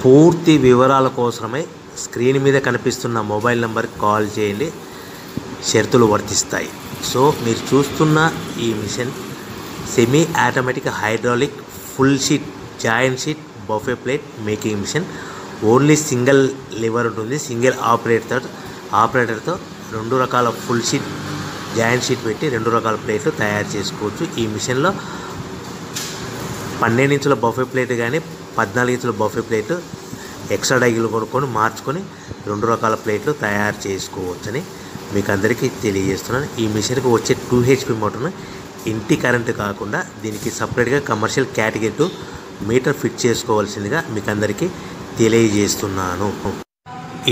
పూర్తి వివరాల కోసమై స్క్రీన్ మీద కనిపిస్తున్న మొబైల్ నెంబర్కి కాల్ చేయండి. షరతులు వర్తిస్తాయి. సో మీరు చూస్తున్న ఈ machine semi automatic hydraulic full sheet joint sheet buffet plate making machine. Only single lever ఉంటుంది. సింగిల్ ఆపరేటర్తో 2 రకాల ఫుల్ షీట్ జాయింట్ షీట్ పెట్టి 2 రకాల ప్లేట్లు తయారు చేసుకోవచ్చు. ఈ మిషన్లో 12 ఇంచుల బఫే ప్లేట్ కానీ 14 ఇంచుల బఫే ప్లేట్ ఎక్స్ట్రా డైగులు కొనుక్కొని మార్చుకొని 2 రకాల ప్లేట్లు తయారు చేసుకోవచ్చని మీకు అందరికీ తెలియజేస్తున్నాను. ఈ మిషన్కి వచ్చే 2 HP మోటార్ను ఇంటి కరెంటు కాకుండా దీనికి సపరేట్గా కమర్షియల్ కేటగిరీ 2 మీటర్ ఫిట్ చేసుకోవాల్సిందిగా మీకు అందరికీ తెలియజేస్తున్నాను.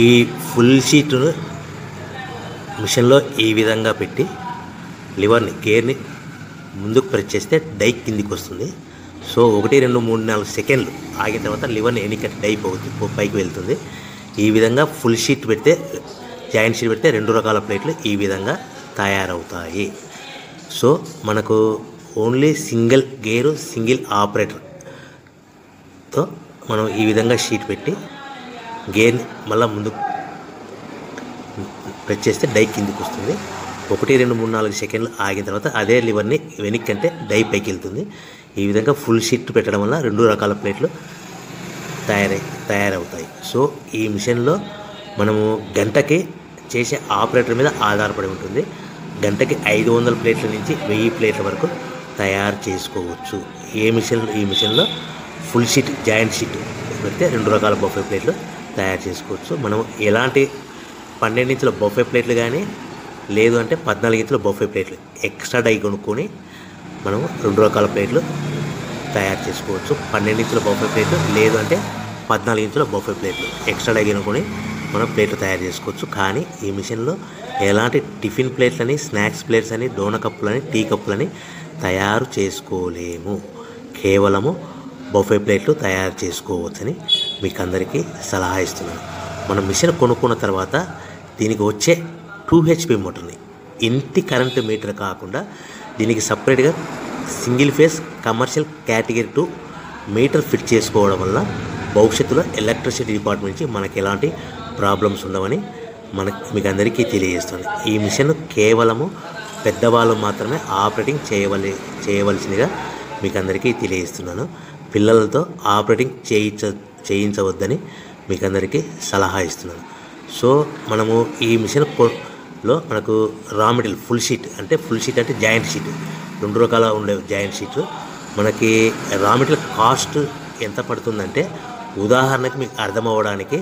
ఈ ఫుల్ షీట్ను మిషన్లో ఈ విధంగా పెట్టి లివర్ని గేర్ని ముందుకు ప్రెస్ చేస్తే డై కిందికి వస్తుంది. సో 1 2 3 4 సెకండ్లు ఆగిన తర్వాత లివర్ని ఎన్నికట్టి డై పైకి వెళ్తుంది. ఈ విధంగా ఫుల్ షీట్ పెడితే జాయింట్ షీట్ పెడితే 2 రకాల ప్లేట్లు ఈ విధంగా తయారవుతాయి. సో మనకు ఓన్లీ సింగిల్ గేరు సింగిల్ ఆపరేటర్తో మనం ఈ విధంగా షీట్ పెట్టి గేర్ని మళ్ళీ ముందుకు ప్రెస్ చేస్తే డై కిందికి వస్తుంది. 1 2 3 4 సెకండ్లు ఆగిన తర్వాత అదే లివర్ని వెనక్కి అంటే డై పైకి వెళ్తుంది. ఈ విధంగా ఫుల్ షీట్ పెట్టడం వల్ల 2 రకాల ప్లేట్లు తయారవుతాయి. సో ఈ మిషన్లో మనము గంటకి చేసే ఆపరేటర్ మీద ఆధారపడి ఉంటుంది. గంటకి 500 ప్లేట్ల నుంచి 1000 ప్లేట్ల వరకు తయారు చేసుకోవచ్చు. ఈ మిషన్లో ఫుల్ షీట్ జాయింట్ షీట్ పెడితే 2 రకాల బఫే ప్లేట్లు తయారు చేసుకోవచ్చు. మనం ఎలాంటి 12 ఇంచుల బఫే ప్లేట్లు కానీ లేదు అంటే 14 ఇంచుల బఫే ప్లేట్లు ఎక్స్ట్రా డై కొనుక్కొని మనం 2 రకాల ప్లేట్లు తయారు చేసుకోవచ్చు. 12 ఇంచుల బఫే ప్లేట్లు లేదు అంటే 14 ఇంచుల బఫే ప్లేట్లు ఎక్స్ట్రా డై కొనుక్కొని మనం ప్లేట్లు తయారు చేసుకోవచ్చు. కానీ ఈ మిషన్లో ఎలాంటి టిఫిన్ ప్లేట్లని స్నాక్స్ ప్లేట్స్ అని డోన కప్పులని టీ కప్పులని తయారు చేసుకోలేము. కేవలము బఫే ప్లేట్లు తయారు చేసుకోవచ్చని మీకు అందరికీ సలహా ఇస్తున్నాను. మనం మిషన్ కొనుక్కున్న తర్వాత దీనికి వచ్చే 2 HP మోటార్ని ఇంటి కరెంటు మీటర్ కాకుండా దీనికి సపరేట్గా single phase commercial category 2 metre fit చేసుకోవడం వల్ల భవిష్యత్తులో ఎలక్ట్రిసిటీ డిపార్ట్మెంట్ నుంచి మనకి ఎలాంటి ప్రాబ్లమ్స్ ఉండవని మీకు అందరికీ తెలియజేస్తుంది. ఈ మిషన్ కేవలము పెద్దవాళ్ళు మాత్రమే ఆపరేటింగ్ చేయవలసిందిగా మీకు అందరికీ తెలియజేస్తున్నాను. పిల్లలతో ఆపరేటింగ్ చేయించవద్దని మీకు అందరికీ సలహా ఇస్తున్నాను. సో మనము ఈ మిషన్లో మనకు రా మెటీరియల్ ఫుల్ షీట్ అంటే జాయింట్ షీట్ 2 రకాల ఉండే జాయింట్ షీట్ మనకి రా మెటీరియల్ కాస్ట్ ఎంత పడుతుందంటే ఉదాహరణకి మీకు అర్థం అవ్వడానికి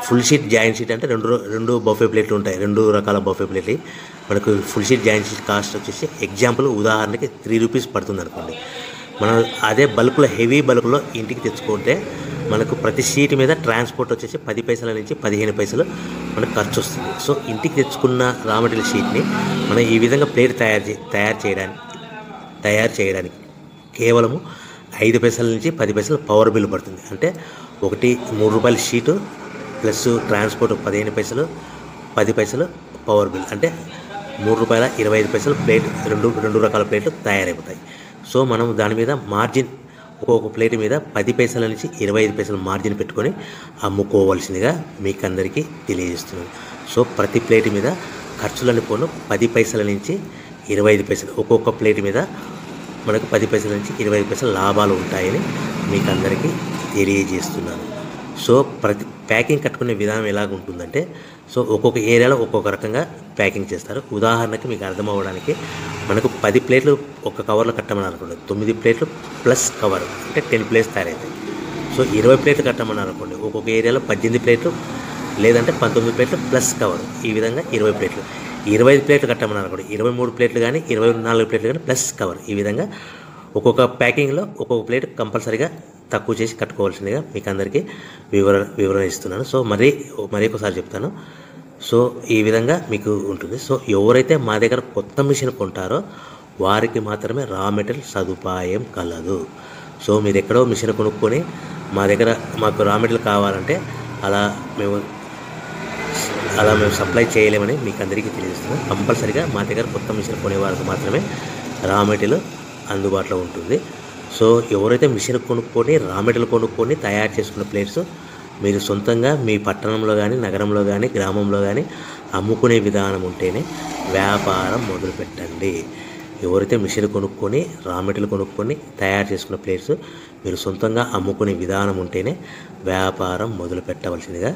ఫుల్ షీట్ జాయింట్ షీట్ అంటే 2 బఫే ప్లేట్లు ఉంటాయి. 2 రకాల బఫే ప్లేట్లు మనకు full sheet joint sheet cost వచ్చేసి ఎగ్జాంపుల్ ఉదాహరణకి 3 రూపీస్ పడుతుంది అనుకోండి. మనం అదే బల్క్లో హెవీ బల్క్లో ఇంటికి తెచ్చుకుంటే మనకు ప్రతి షీట్ మీద ట్రాన్స్పోర్ట్ వచ్చేసి 10 పైసల నుంచి 15 పైసలు మనకు ఖర్చు వస్తుంది. సో ఇంటికి తెచ్చుకున్న రా మెటీరియల్ షీట్ని మనం ఈ విధంగా ప్లేట్ తయారు చేయడానికి కేవలము 5 పైసల నుంచి 10 పైసలు పవర్ బిల్ పడుతుంది. అంటే ఒకటి 3 రూపాయల షీటు ప్లస్ ట్రాన్స్పోర్ట్ 15 పైసలు 10 పైసలు పవర్ బిల్ అంటే 3 రూపాయల 25 పైసలు ప్లేట్ 2 రకాల ప్లేట్లు తయారైపోతాయి. సో మనం దాని మీద మార్జిన్ ఒక్కొక్క ప్లేట్ మీద 10 పైసల నుంచి 25 పైసలు మార్జిన్ పెట్టుకొని అమ్ముకోవాల్సిందిగా మీకు అందరికీ తెలియజేస్తున్నాను. సో ప్రతి ప్లేట్ మీద ఖర్చులని పోను 10 పైసల నుంచి 25 పైసలు ఒక్కొక్క ప్లేట్ మీద మనకు 10 పైసల నుంచి 25 పైసలు లాభాలు ఉంటాయని మీకు అందరికీ తెలియజేస్తున్నాను. సో ప్రతి ప్యాకింగ్ కట్టుకునే విధానం ఎలాగ ఉంటుందంటే సో ఒక్కొక్క ఏరియాలో ఒక్కొక్క రకంగా ప్యాకింగ్ చేస్తారు. ఉదాహరణకి మీకు అర్థం అవ్వడానికి మనకు 10 ప్లేట్లు ఒక కవర్లో కట్టమని అనుకోండి 9 ప్లేట్లు ప్లస్ కవర్ అంటే 10 ప్లేట్స్ తయారవుతాయి. సో 20 ప్లేట్లు కట్టమని అనుకోండి ఒక్కొక్క ఏరియాలో 18 ప్లేట్లు లేదంటే 19 ప్లేట్లు ప్లస్ కవర్ ఈ విధంగా 20 ప్లేట్లు. 25 ప్లేట్లు కట్టమని అనుకోండి 23 ప్లేట్లు కానీ 24 ప్లేట్లు కానీ ప్లస్ కవర్ ఈ విధంగా ఒక్కొక్క ప్యాకింగ్లో ఒక్కొక్క ప్లేట్ కంపల్సరీగా తక్కువ చేసి కట్టుకోవాల్సిందిగా మీకు అందరికీ వివరణ ఇస్తున్నాను. సో మరీ ఒకసారి చెప్తాను. సో ఈ విధంగా మీకు ఉంటుంది. సో ఎవరైతే మా దగ్గర కొత్త మిషన్ కొంటారో వారికి మాత్రమే రా మెటీరియల్ సదుపాయం కలదు. సో మీరు ఎక్కడో మిషన్ కొనుక్కొని మాకు రా మెటీరియల్ కావాలంటే అలా మేము సప్లై చేయలేమని మీకు అందరికీ తెలియజేస్తున్నాం. కంపల్సరీగా మా దగ్గర కొత్త మిషన్ కొనే వారికి మాత్రమే రా మెటీరియల్ అందుబాటులో ఉంటుంది. సో ఎవరైతే మిషన్ కొనుక్కొని రా మెటీరియల్ కొనుక్కొని తయారు చేసుకున్న ప్లేట్స్ మీరు సొంతంగా మీ పట్టణంలో కానీ నగరంలో కానీ గ్రామంలో కానీ అమ్ముకునే విధానం ఉంటేనే వ్యాపారం మొదలుపెట్టండి. ఎవరైతే మిషన్ కొనుక్కొని రా మెటీరియల్ కొనుక్కొని తయారు చేసుకున్న ప్లేట్స్ మీరు సొంతంగా అమ్ముకునే విధానం ఉంటేనే వ్యాపారం మొదలు పెట్టవలసిందిగా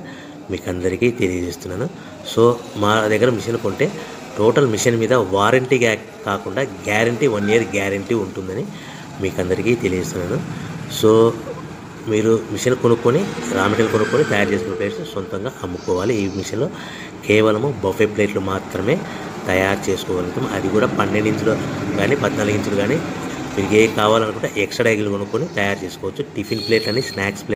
మీకు అందరికీ తెలియజేస్తున్నాను. సో మా దగ్గర మిషన్ కొంటే టోటల్ మిషన్ మీద వారంటీ కాకుండా గ్యారంటీ 1 year గ్యారంటీ ఉంటుందని మీకు అందరికీ తెలియజేస్తున్నాను. సో మీరు మిషన్ కొనుక్కొని రా మెటీరియల్ కొనుక్కొని తయారు చేసుకున్న ప్లేట్స్ సొంతంగా అమ్ముకోవాలి. ఈ మిషన్లో కేవలము బఫే ప్లేట్లు మాత్రమే తయారు చేసుకోగలుగుతాం. అది కూడా 12 ఇంచులు కానీ 14 ఇంచులు కానీ మీకు ఏ కావాలనుకుంటే ఎక్స్ట్రా ఎగ్లు కొనుక్కొని తయారు చేసుకోవచ్చు. టిఫిన్ ప్లేట్ అని స్నాక్స్ ప్లేట్